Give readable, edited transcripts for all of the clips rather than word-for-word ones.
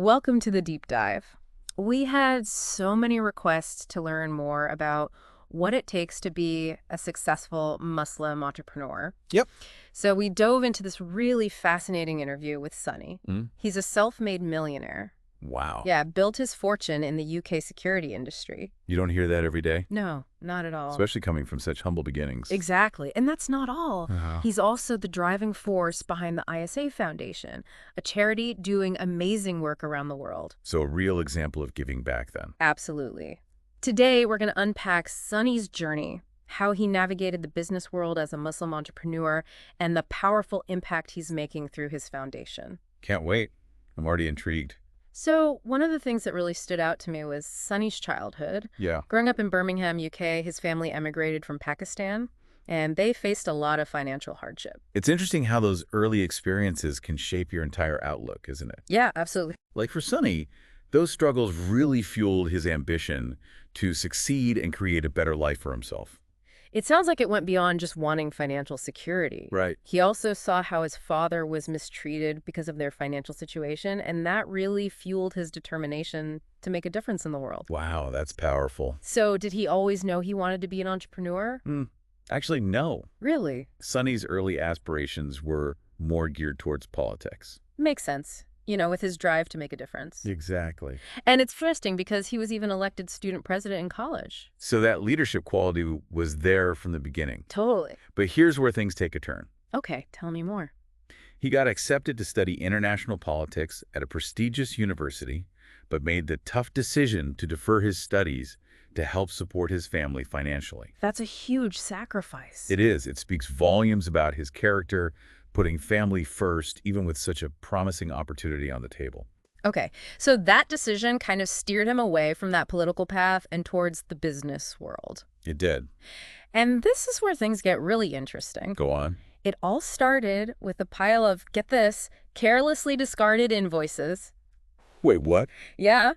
Welcome to the deep dive. We had so many requests to learn more about what it takes to be a successful Muslim entrepreneur. Yep. So we dove into this really fascinating interview with Sunny. He's a self-made millionaire. Wow. Yeah, built his fortune in the UK security industry. You don't hear that every day? No, not at all. Especially coming from such humble beginnings. Exactly. And that's not all. Uh-huh. He's also the driving force behind the ISA Foundation, a charity doing amazing work around the world. So a real example of giving back then. Absolutely. Today, we're going to unpack Sunny's journey, how he navigated the business world as a Muslim entrepreneur, and the powerful impact he's making through his foundation. Can't wait. I'm already intrigued. So one of the things that really stood out to me was Sunny's childhood. Yeah. Growing up in Birmingham, UK, his family emigrated from Pakistan, and they faced a lot of financial hardship. It's interesting how those early experiences can shape your entire outlook, isn't it? Yeah, absolutely. Like for Sunny, those struggles really fueled his ambition to succeed and create a better life for himself. It sounds like it went beyond just wanting financial security. Right. He also saw how his father was mistreated because of their financial situation, and that really fueled his determination to make a difference in the world. Wow, that's powerful. So did he always know he wanted to be an entrepreneur? Actually, no. Really? Sunny's early aspirations were more geared towards politics. Makes sense. You know, with his drive to make a difference. Exactly. And it's interesting because he was even elected student president in college. So that leadership quality was there from the beginning. Totally. But here's where things take a turn. Okay, tell me more. He got accepted to study international politics at a prestigious university, but made the tough decision to defer his studies to help support his family financially. That's a huge sacrifice. It is. It speaks volumes about his character, putting family first, even with such a promising opportunity on the table. Okay, so that decision kind of steered him away from that political path and towards the business world. It did. And this is where things get really interesting. Go on. It all started with a pile of, get this, carelessly discarded invoices. Wait, what? Yeah.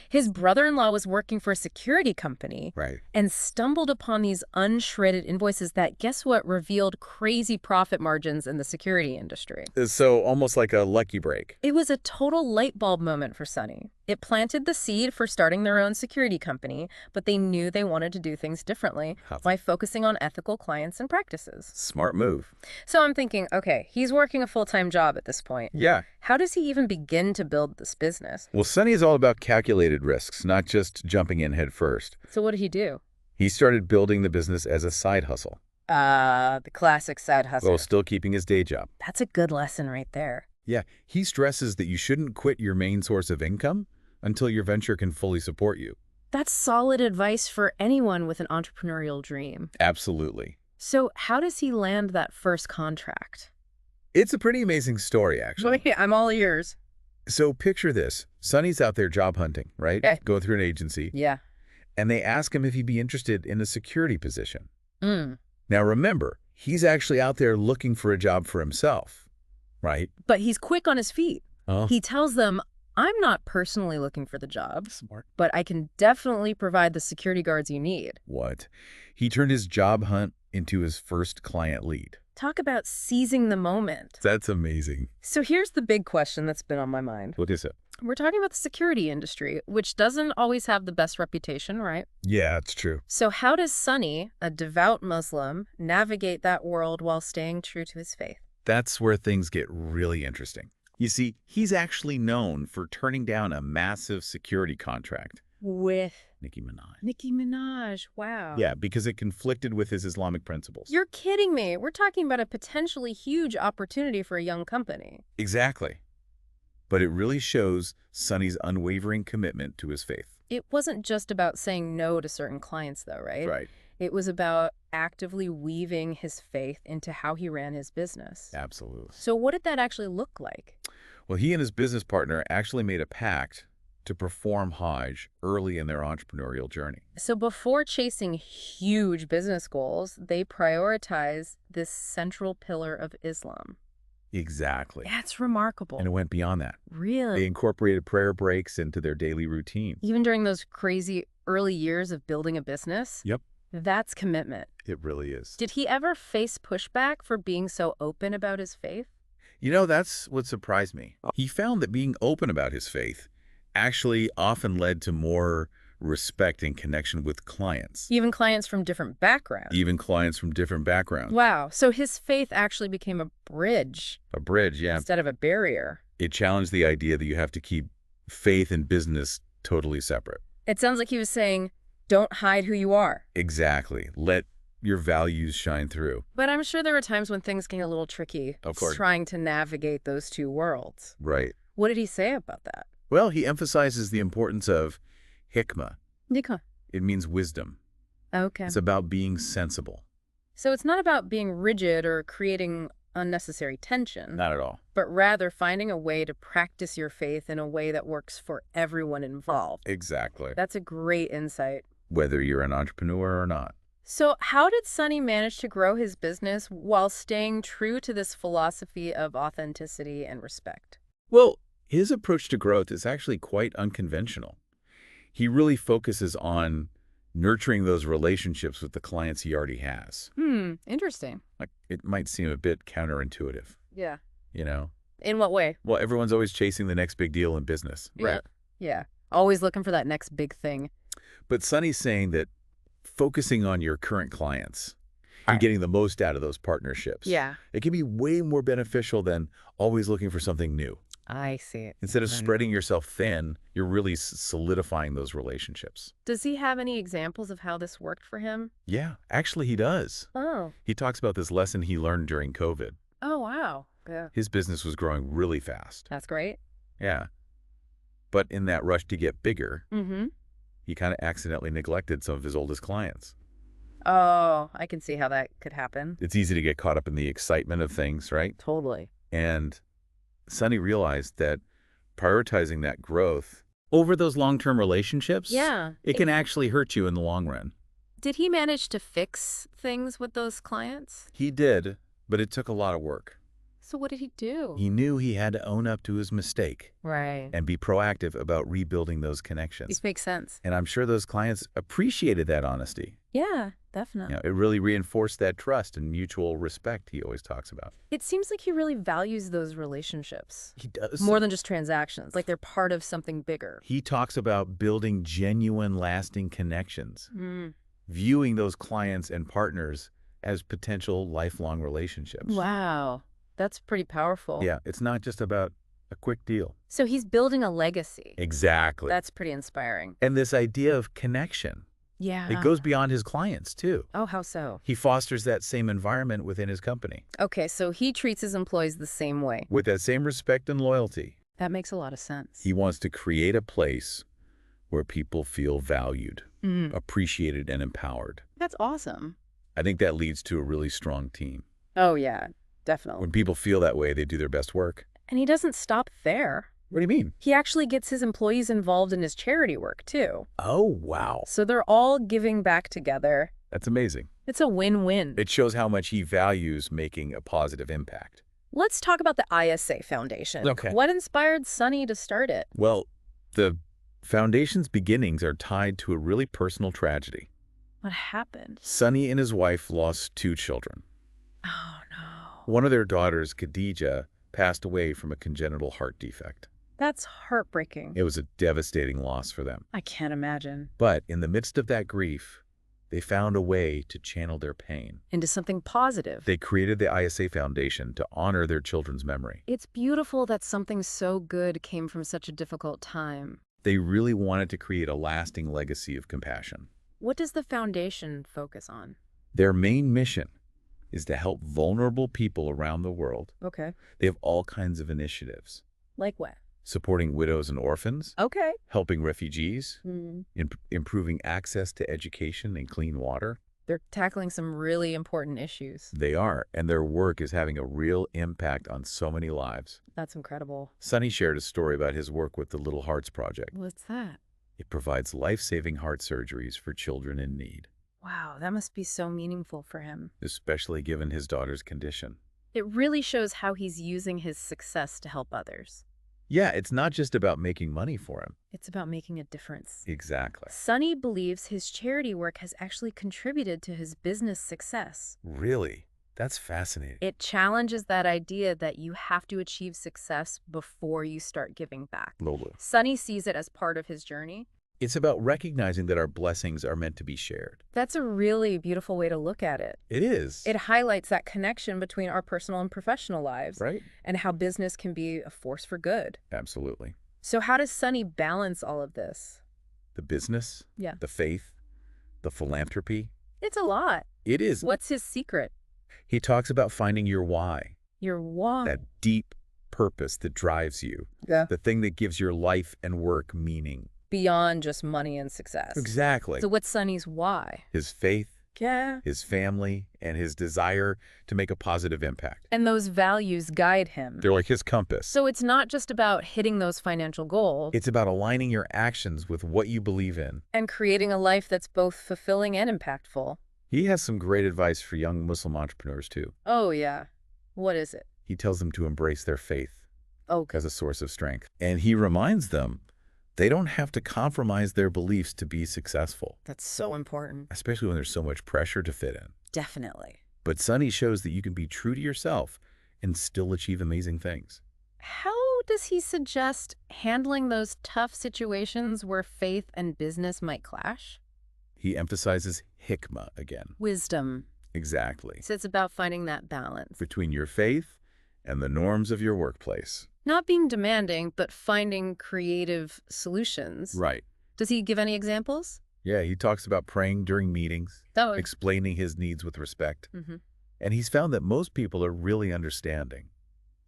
His brother-in-law was working for a security company Right. and stumbled upon these unshredded invoices that, guess what, revealed crazy profit margins in the security industry. So almost like a lucky break. It was a total light bulb moment for Sunny. It planted the seed for starting their own security company, but they knew they wanted to do things differently by focusing on ethical clients and practices. Smart move. So I'm thinking, okay, he's working a full-time job at this point. Yeah. How does he even begin to build this business? Well, Sunny is all about calculated risks, not just jumping in head first. So what did he do? He started building the business as a side hustle, The classic side hustle. while still keeping his day job. That's a good lesson right there. Yeah, he stresses that you shouldn't quit your main source of income until your venture can fully support you. That's solid advice for anyone with an entrepreneurial dream. Absolutely. So how does he land that first contract? It's a pretty amazing story, actually. Wait, I'm all ears. So picture this. Sunny's out there job hunting, right? Okay. Going through an agency. Yeah. And they ask him if he'd be interested in a security position. Mm. Now remember, he's actually out there looking for a job for himself, right? But he's quick on his feet. Oh. He tells them, I'm not personally looking for the job, Smart. but I can definitely provide the security guards you need. What? He turned his job hunt into his first client lead. Talk about seizing the moment. That's amazing. So here's the big question that's been on my mind. What is it? We're talking about the security industry, which doesn't always have the best reputation, right? Yeah, it's true. So how does Sunny, a devout Muslim, navigate that world while staying true to his faith? That's where things get really interesting. You see, he's actually known for turning down a massive security contract. With Nicki Minaj. Nicki Minaj. Wow. Yeah, because it conflicted with his Islamic principles. You're kidding me. We're talking about a potentially huge opportunity for a young company. Exactly. But it really shows Sunny's unwavering commitment to his faith. It wasn't just about saying no to certain clients, though, right? Right. It was about actively weaving his faith into how he ran his business. Absolutely. So what did that actually look like? Well, he and his business partner actually made a pact to perform Hajj early in their entrepreneurial journey. So before chasing huge business goals, they prioritized this central pillar of Islam. Exactly. That's remarkable. And it went beyond that. Really? They incorporated prayer breaks into their daily routine. Even during those crazy early years of building a business? Yep. That's commitment. It really is. Did he ever face pushback for being so open about his faith? You know, that's what surprised me. He found that being open about his faith actually often led to more respect and connection with clients, Even clients from different backgrounds. even clients from different backgrounds. Wow. So his faith actually became a bridge A bridge, yeah. instead of a barrier. It challenged the idea that you have to keep faith and business totally separate. It sounds like he was saying, don't hide who you are. Exactly. Let your values shine through. But I'm sure there were times when things get a little tricky. Of course. Trying to navigate those two worlds. Right. What did he say about that? Well, he emphasizes the importance of hikmah. Nika. It means wisdom. Okay. It's about being sensible. So it's not about being rigid or creating unnecessary tension, Not at all. but rather finding a way to practice your faith in a way that works for everyone involved. Exactly. That's a great insight. Whether you're an entrepreneur or not. So how did Sunny manage to grow his business while staying true to this philosophy of authenticity and respect? Well, his approach to growth is actually quite unconventional. He really focuses on nurturing those relationships with the clients he already has. Interesting. Like, it might seem a bit counterintuitive, Yeah. you know? In what way? Well, everyone's always chasing the next big deal in business. Right. Yeah. Always looking for that next big thing. But Sunny's saying that focusing on your current clients and Right. getting the most out of those partnerships, Yeah. it can be way more beneficial than always looking for something new. I see it. Instead of spreading yourself thin, you're really solidifying those relationships. Does he have any examples of how this worked for him? Yeah, actually he does. Oh. He talks about this lesson he learned during COVID. Oh, wow. Yeah. His business was growing really fast. That's great. Yeah. But in that rush to get bigger, Mm-hmm. he kind of accidentally neglected some of his oldest clients. Oh, I can see how that could happen. It's easy to get caught up in the excitement of things, right? Totally. And Sunny realized that prioritizing that growth over those long-term relationships, Yeah. it can actually hurt you in the long run. Did he manage to fix things with those clients? He did, but it took a lot of work. So what did he do? He knew he had to own up to his mistake Right. and be proactive about rebuilding those connections. These make sense. And I'm sure those clients appreciated that honesty. Yeah, definitely. It really reinforced that trust and mutual respect he always talks about. It seems like he really values those relationships. He does. More than just transactions, like they're part of something bigger. He talks about building genuine, lasting connections, Mm. viewing those clients and partners as potential lifelong relationships. Wow. That's pretty powerful. Yeah, it's not just about a quick deal. So he's building a legacy. Exactly. That's pretty inspiring. And this idea of connection, Yeah. it goes beyond his clients, too. Oh, how so? He fosters that same environment within his company, Okay, so he treats his employees the same way. with that same respect and loyalty. That makes a lot of sense. He wants to create a place where people feel valued, Mm. appreciated, and empowered. That's awesome. I think that leads to a really strong team. Oh, yeah, definitely. When people feel that way, they do their best work. And he doesn't stop there. What do you mean? He actually gets his employees involved in his charity work, too. Oh, wow. So they're all giving back together. That's amazing. It's a win-win. It shows how much he values making a positive impact. Let's talk about the ISA Foundation. Okay. What inspired Sunny to start it? Well, the foundation's beginnings are tied to a really personal tragedy. What happened? Sunny and his wife lost 2 children. Oh, no. One of their daughters, Khadija, passed away from a congenital heart defect. That's heartbreaking. It was a devastating loss for them. I can't imagine. But in the midst of that grief, they found a way to channel their pain. Into something positive. They created the ISA Foundation to honor their children's memory. It's beautiful that something so good came from such a difficult time. They really wanted to create a lasting legacy of compassion. What does the foundation focus on? Their main mission is to help vulnerable people around the world. Okay. They have all kinds of initiatives, Like what? supporting widows and orphans, Okay. helping refugees, Mm. improving access to education and clean water. They're tackling some really important issues. They are, and their work is having a real impact on so many lives. That's incredible. Sunny shared a story about his work with the Little Hearts Project. What's that? It provides life-saving heart surgeries for children in need, Wow, that must be so meaningful for him. especially given his daughter's condition. It really shows how he's using his success to help others. Yeah, it's not just about making money for him. It's about making a difference. Exactly. Sunny believes his charity work has actually contributed to his business success. Really? That's fascinating. It challenges that idea that you have to achieve success before you start giving back. Totally. Sunny sees it as part of his journey. It's about recognizing that our blessings are meant to be shared. That's a really beautiful way to look at it. It is. It highlights that connection between our personal and professional lives, Right? and how business can be a force for good. Absolutely. So how does Sunny balance all of this? The business, Yeah. the faith, the philanthropy. It's a lot. It is. What's his secret? He talks about finding your why, Your why. that deep purpose that drives you, Yeah. the thing that gives your life and work meaning. Beyond just money and success. Exactly. So what's Sunny's why? His faith, Yeah. his family, and his desire to make a positive impact. And those values guide him. They're like his compass. So it's not just about hitting those financial goals It's about aligning your actions with what you believe in. and creating a life that's both fulfilling and impactful. He has some great advice for young Muslim entrepreneurs, too. Oh, yeah. What is it? He tells them to embrace their faith Oh, as a source of strength. And he reminds them they don't have to compromise their beliefs to be successful, that's so important. especially when there's so much pressure to fit in. Definitely. But Sunny shows that you can be true to yourself and still achieve amazing things. How does he suggest handling those tough situations where faith and business might clash? He emphasizes hikmah again. Wisdom. Exactly. So it's about finding that balance. Between your faith and the norms of your workplace. Not being demanding, but finding creative solutions. Right. Does he give any examples? Yeah, he talks about praying during meetings, Oh, explaining his needs with respect. mm-hmm. And he's found that most people are really understanding.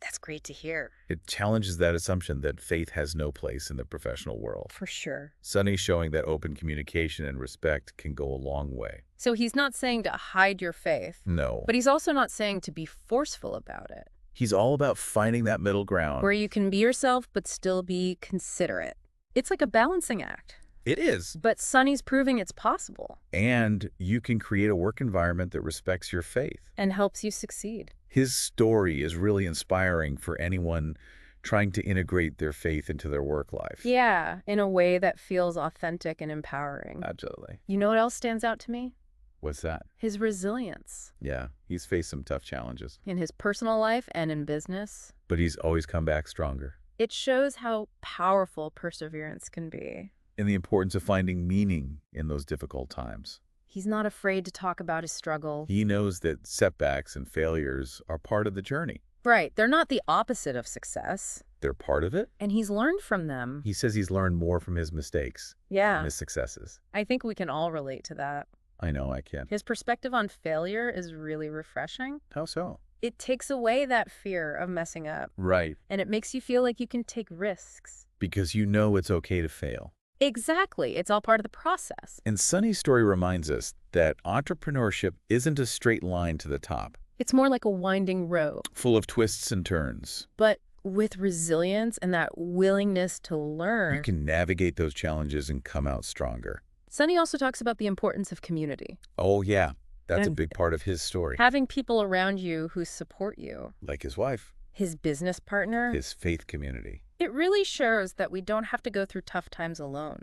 That's great to hear. It challenges that assumption that faith has no place in the professional world. For sure. Sunny's showing that open communication and respect can go a long way. So he's not saying to hide your faith, No. but he's also not saying to be forceful about it. He's all about finding that middle ground. Where you can be yourself, but still be considerate. It's like a balancing act. It is. But Sunny's proving it's possible. And you can create a work environment that respects your faith. And helps you succeed. His story is really inspiring for anyone trying to integrate their faith into their work life. Yeah, in a way that feels authentic and empowering. Absolutely. You know what else stands out to me? What's that? His resilience. Yeah, he's faced some tough challenges, In his personal life and in business. but he's always come back stronger. It shows how powerful perseverance can be. And the importance of finding meaning in those difficult times. He's not afraid to talk about his struggle. He knows that setbacks and failures are part of the journey. Right, they're not the opposite of success. They're part of it. And he's learned from them. He says he's learned more from his mistakes Yeah, than his successes. I think we can all relate to that. I know I can. His perspective on failure is really refreshing. How so? It takes away that fear of messing up, Right. and it makes you feel like you can take risks. Because you know it's okay to fail. Exactly. It's all part of the process. And Sunny's story reminds us that entrepreneurship isn't a straight line to the top, It's more like a winding road, full of twists and turns. but with resilience and that willingness to learn. You can navigate those challenges and come out stronger. Sunny also talks about the importance of community. Oh, yeah. That's a And big part of his story. Having people around you who support you. Like his wife, His business partner. his faith community. It really shows that we don't have to go through tough times alone.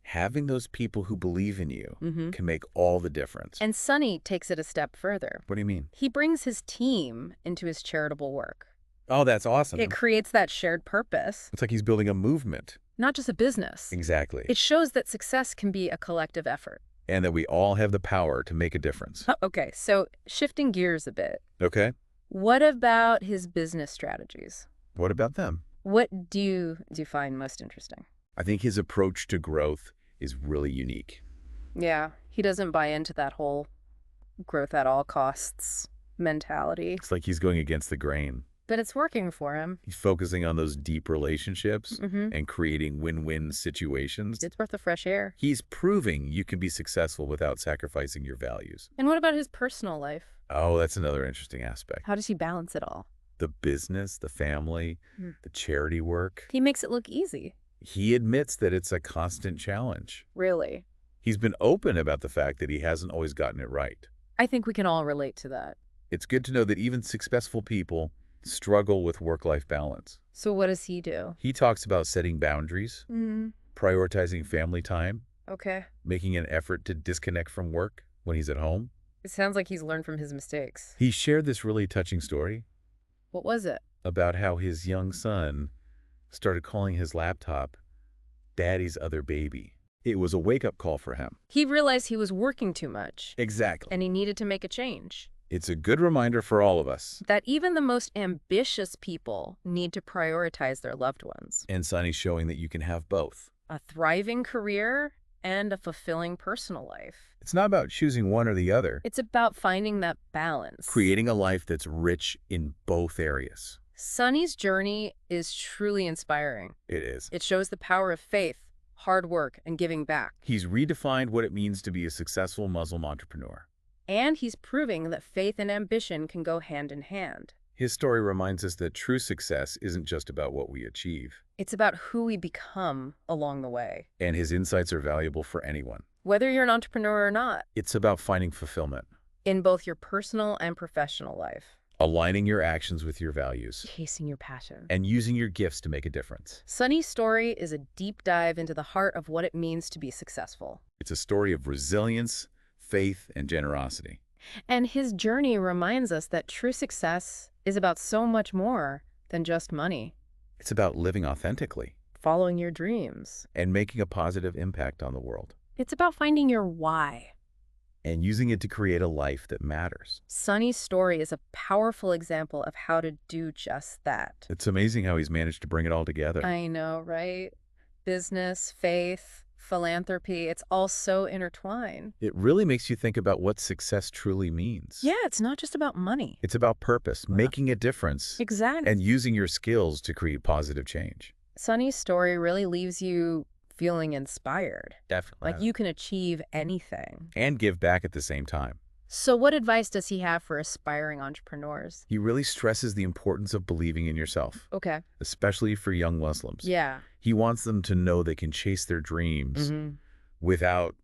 Having those people who believe in you Mm-hmm. can make all the difference. And Sunny takes it a step further. What do you mean? He brings his team into his charitable work. Oh, that's awesome. It creates that shared purpose, It's like he's building a movement. not just a business. Exactly. It shows that success can be a collective effort. And that we all have the power to make a difference. Okay, so shifting gears a bit. Okay? What about his business strategies? What about them? What do you find most interesting? I think his approach to growth is really unique. Yeah, he doesn't buy into that whole growth at all costs mentality, It's like he's going against the grain. but it's working for him. He's focusing on those deep relationships Mm-hmm. and creating win-win situations. It's worth the fresh air. He's proving you can be successful without sacrificing your values. And what about his personal life? Oh, that's another interesting aspect. How does he balance it all? The business, the family, Hmm. the charity work. He makes it look easy. He admits that it's a constant challenge. Really. He's been open about the fact that he hasn't always gotten it right. I think we can all relate to that. It's good to know that even successful people struggle with work-life balance. So what does he do? He talks about setting boundaries, Mm-hmm. prioritizing family time, Okay. making an effort to disconnect from work when he's at home. It sounds like he's learned from his mistakes. He shared this really touching story What was it? about how his young son started calling his laptop Daddy's other baby. It was a wake-up call for him. He realized he was working too much, Exactly. and he needed to make a change. It's a good reminder for all of us. That even the most ambitious people need to prioritize their loved ones. And Sunny's showing that you can have both. A thriving career and a fulfilling personal life. It's not about choosing one or the other. It's about finding that balance. Creating a life that's rich in both areas. Sunny's journey is truly inspiring. It is. It shows the power of faith, hard work, and giving back. He's redefined what it means to be a successful Muslim entrepreneur. And he's proving that faith and ambition can go hand in hand. His story reminds us that true success isn't just about what we achieve. It's about who we become along the way. And his insights are valuable for anyone. Whether you're an entrepreneur or not. It's about finding fulfillment. In both your personal and professional life. Aligning your actions with your values. Chasing your passion. And using your gifts to make a difference. Sunny's story is a deep dive into the heart of what it means to be successful. It's a story of resilience, faith, and generosity. And his journey reminds us that true success is about so much more than just money. It's about living authentically. Following your dreams. And making a positive impact on the world. It's about finding your why. And using it to create a life that matters. Sunny's story is a powerful example of how to do just that. It's amazing how he's managed to bring it all together. I know, right? Business, faith, philanthropy, it's all so intertwined. It really makes you think about what success truly means. Yeah, it's not just about money. It's about purpose, making a difference, Exactly. and using your skills to create positive change. Sunny's story really leaves you feeling inspired. Definitely. Like you can achieve anything. And give back at the same time. So what advice does he have for aspiring entrepreneurs? He really stresses the importance of believing in yourself, Okay. especially for young Muslims. Yeah. He wants them to know they can chase their dreams without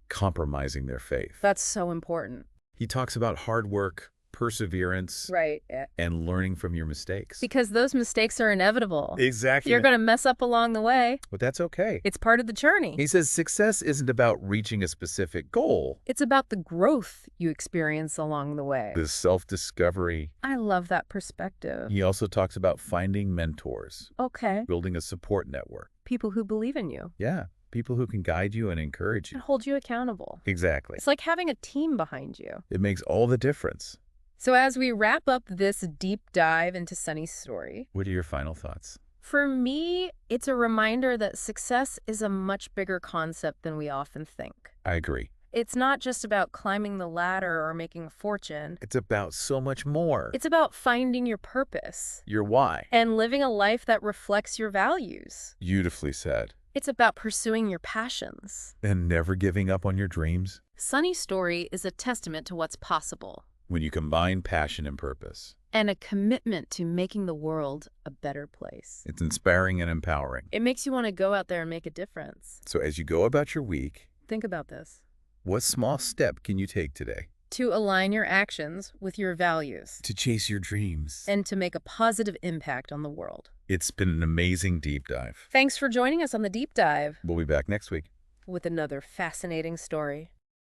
compromising their faith. That's so important. He talks about hard work, perseverance, Right. and learning from your mistakes. Because those mistakes are inevitable. Exactly. You're going to mess up along the way. But that's okay. It's part of the journey. He says success isn't about reaching a specific goal. It's about the growth you experience along the way. The self-discovery. I love that perspective. He also talks about finding mentors, Okay. building a support network. People who believe in you Yeah, people who can guide you and encourage and you. hold you accountable. Exactly. It's like having a team behind you. It makes all the difference. So as we wrap up this deep dive into Sunny's story, What are your final thoughts? for me, it's a reminder that success is a much bigger concept than we often think. I agree. It's not just about climbing the ladder or making a fortune. It's about so much more. It's about finding your purpose Your why. and living a life that reflects your values. Beautifully said. It's about pursuing your passions. And never giving up on your dreams. Sunny's story is a testament to what's possible When you combine passion and purpose, and a commitment to making the world a better place. it's inspiring and empowering. It makes you want to go out there and make a difference. So as you go about your week, Think about this. what small step can you take today To align your actions with your values to chase your dreams? and to make a positive impact on the world. It's been an amazing deep dive. Thanks for joining us on the Deep Dive We'll be back next week. with another fascinating story.